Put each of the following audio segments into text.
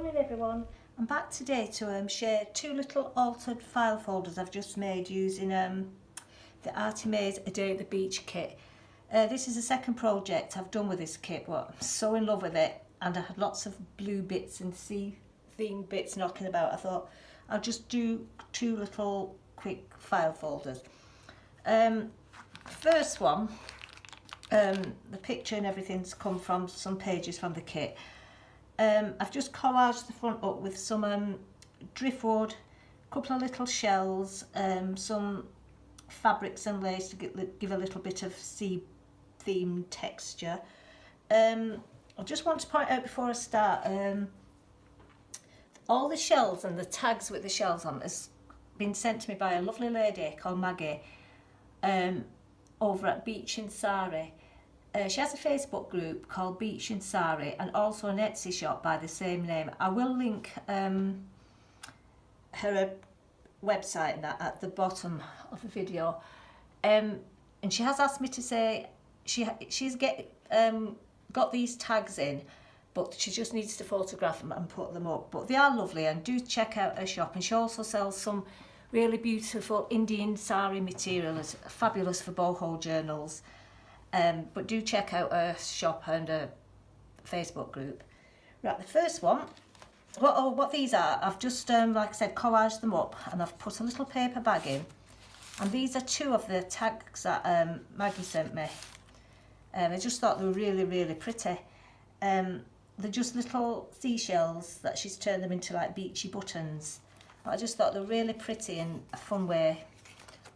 Morning everyone. I'm back today to share two little altered file folders I've just made using the Artymaze A at the Beach kit. This is the second project I've done with this kit, but I'm so in love with it, and I had lots of blue bits and sea themed bits knocking about. I thought I'll just do two little quick file folders. First one, the picture and everything's come from some pages from the kit. I've just collaged the front up with some driftwood, a couple of little shells, some fabrics and lace to give a little bit of sea themed texture. I just want to point out before I start, all the shells and the tags with the shells on has been sent to me by a lovely lady called Maggie over at Beachandsaree. She has a Facebook group called Beachandsaree and also an Etsy shop by the same name. I will link her website and that at the bottom of the video. And she has asked me to say she's got these tags in, but she just needs to photograph them and put them up. But they are lovely, and do check out her shop. And she also sells some really beautiful Indian sari material. It's fabulous for boho journals. But do check out her shop and her Facebook group. Right, the first one, what these are, I've just, like I said, collaged them up and I've put a little paper bag in. And these are two of the tags that Maggie sent me. I just thought they were really, really pretty. They're just little seashells that she's turned them into like beachy buttons. But I just thought they were really pretty and a fun way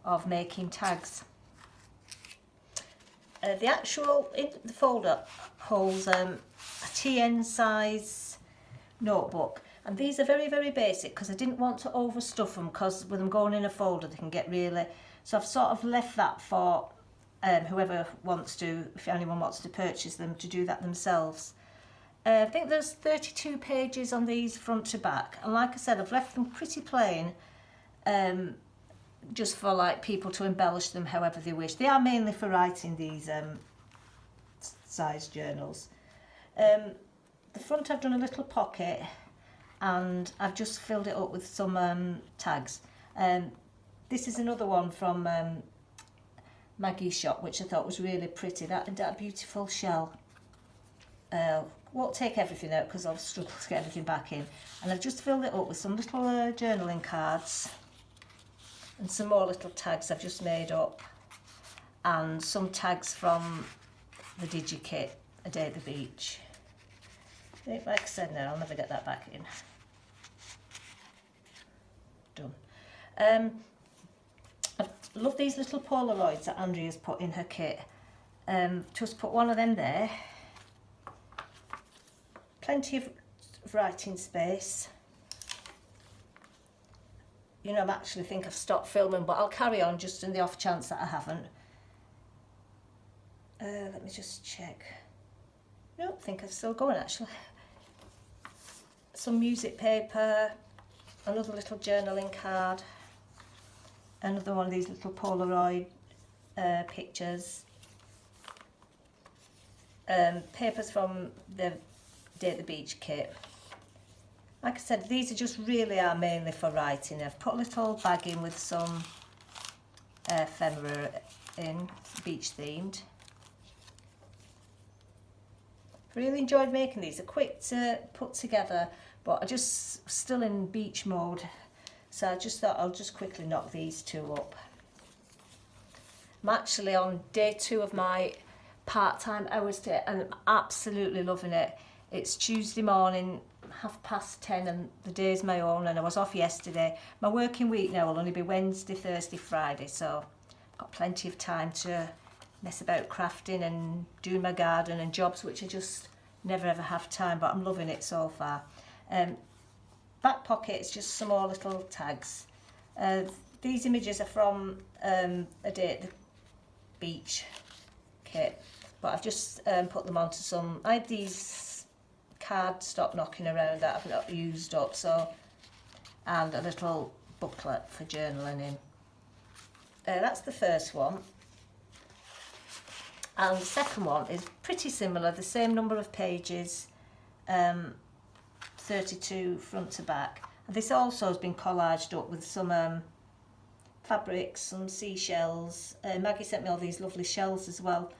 of making tags. The actual in the folder holds a TN size notebook, and these are very, very basic because I didn't want to overstuff them, because with them going in a folder they can get really, so I've sort of left that for whoever wants to, if anyone wants to purchase them, to do that themselves. I think there's 32 pages on these front to back, and like I said, I've left them pretty plain, just for like people to embellish them however they wish. They are mainly for writing these size journals. The front I've done a little pocket and I've just filled it up with some tags. This is another one from Maggie's shop, which I thought was really pretty. That beautiful shell. Won't take everything out because I'll struggle to get everything back in. And I've just filled it up with some little journaling cards and some more little tags I've just made up, and some tags from the Digi kit, A Day at the Beach. Like I said, now I'll never get that back in. Done. I love these little Polaroids that Andrea's put in her kit. Just put one of them there. Plenty of writing space. You know, I actually think I've stopped filming, but I'll carry on just in the off chance that I haven't. Let me just check. No, I think I'm still going actually. Some music paper, another little journaling card, another one of these little Polaroid pictures, papers from the Day at the Beach kit. Like I said, these are just really are mainly for writing. I've put a little bag in with some ephemera in, beach themed. Really enjoyed making these. They're quick to put together, but I just still in beach mode, so I just thought I'll just quickly knock these two up. I'm actually on day 2 of my part-time hours today and I'm absolutely loving it. It's Tuesday morning, 10:30, and the day's my own, and I was off yesterday. My working week now will only be Wednesday, Thursday, Friday, so I've got plenty of time to mess about crafting and doing my garden and jobs, which I just never ever have time, but I'm loving it so far. Back pocket is just some more little tags. These images are from A Day at the Beach kit, but I've just put them onto some, I had these cardstock knocking around that I've not used up, so, and a little booklet for journaling in. That's the first one, and the second one is pretty similar, the same number of pages, 32 front to back. And this also has been collaged up with some fabrics, some seashells. Maggie sent me all these lovely shells as well.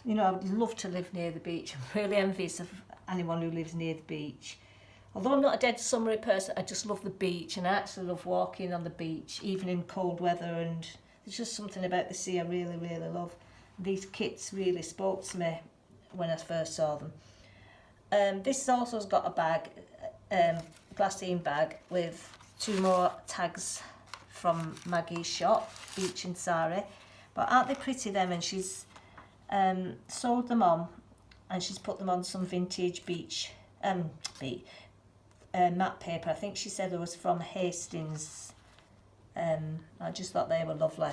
You know, I would love to live near the beach. I'm really envious of anyone who lives near the beach. Although I'm not a dead summery person, I just love the beach, and I actually love walking on the beach, even in cold weather, and there's just something about the sea I really, really love. These kits really spoke to me when I first saw them. This also has got a bag, glassine bag, with 2 more tags from Maggie's shop, beachandsaree. But aren't they pretty, them? And she's sewed them on, and she's put them on some vintage beach matte paper. I think she said it was from Hastings. I just thought they were lovely,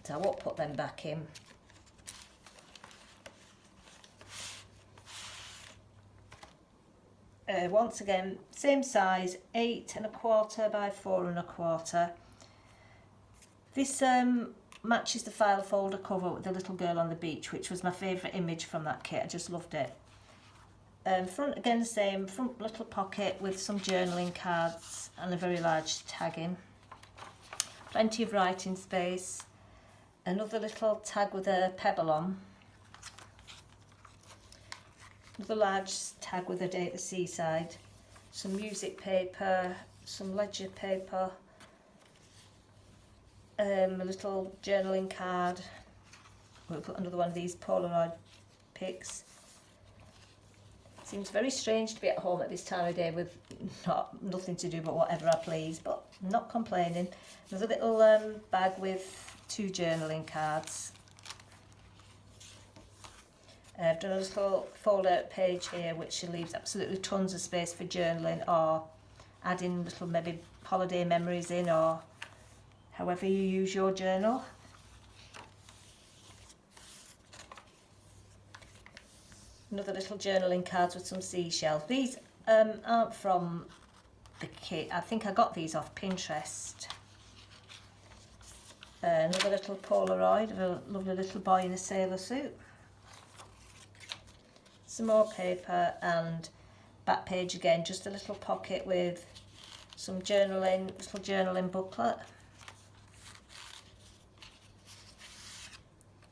so I won't put them back in. Once again, same size, 8 1/4 by 4 1/4. This matches the file folder cover with the little girl on the beach, which was my favourite image from that kit. I just loved it. Front again the same, front little pocket with some journaling cards and a very large tagging. Plenty of writing space. Another little tag with a pebble on. Another large tag with a day at the seaside. Some music paper, some ledger paper. A little journaling card. We'll put another one of these Polaroid pics. Seems very strange to be at home at this time of day with nothing to do but whatever I please, but I'm not complaining. Another little bag with 2 journaling cards. I've done a little fold-out page here which leaves absolutely tons of space for journaling, or adding little maybe holiday memories in, or however you use your journal. Another little journaling cards with some seashells. These aren't from the kit. I think I got these off Pinterest. Another little Polaroid of a lovely little boy in a sailor suit. Some more paper, and back page again, just a little pocket with some journaling, little journaling booklet.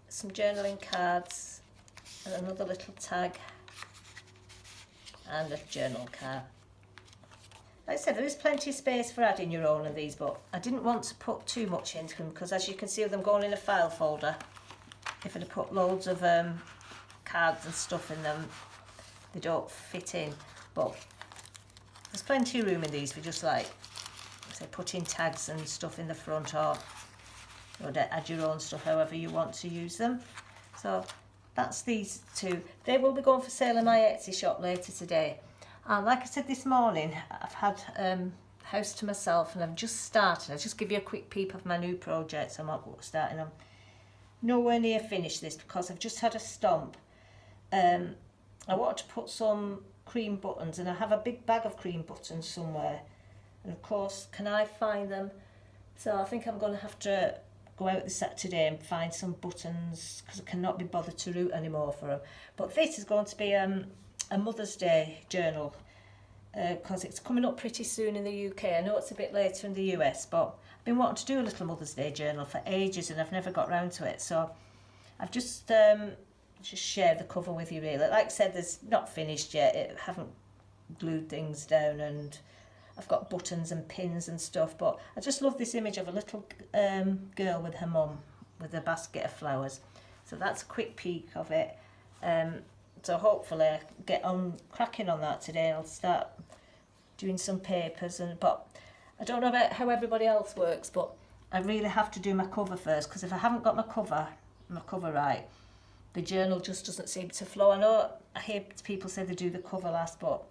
Some journaling cards, and another little tag, and a journal card. Like I said, there is plenty of space for adding your own of these, but I didn't want to put too much into them, because as you can see with them going in a file folder, if I'd have put loads of cards and stuff in them, they don't fit in. But there's plenty of room in these for just like, say, putting tags and stuff in the front, or add your own stuff however you want to use them. So that's these 2. They will be going for sale in my Etsy shop later today. And like I said this morning, I've had house to myself, and I've just started. I'll just give you a quick peep of my new projects I'm starting on. Nowhere near finished this because I've just had a stomp. I wanted to put some cream buttons, and I have a big bag of cream buttons somewhere, and of course, can I find them? So I think I'm going to have to go out this Saturday and find some buttons, because I cannot be bothered to root anymore for them. But this is going to be a Mother's Day journal, because it's coming up pretty soon in the UK. I know it's a bit later in the US, but I've been wanting to do a little Mother's Day journal for ages, and I've never got round to it. So I've just share the cover with you really. Like I said, there's not finished yet. I haven't glued things down, and I've got buttons and pins and stuff, but I just love this image of a little girl with her mum with a basket of flowers. So that's a quick peek of it. So hopefully I get on cracking on that today, and I'll start doing some papers. But I don't know about how everybody else works, but I really have to do my cover first, because if I haven't got my cover right, the journal just doesn't seem to flow. I know I hear people say they do the cover last, but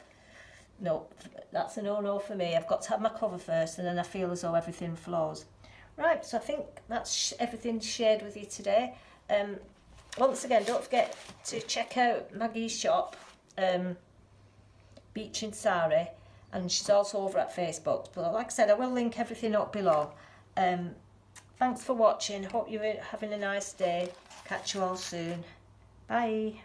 no, that's a no-no for me. I've got to have my cover first, and then I feel as though everything flows. Right, so I think that's everything shared with you today. Once again, don't forget to check out Maggie's shop, beachandsaree, and she's also over at Facebook. But like I said, I will link everything up below. Thanks for watching. Hope you're having a nice day. Catch you all soon. Bye.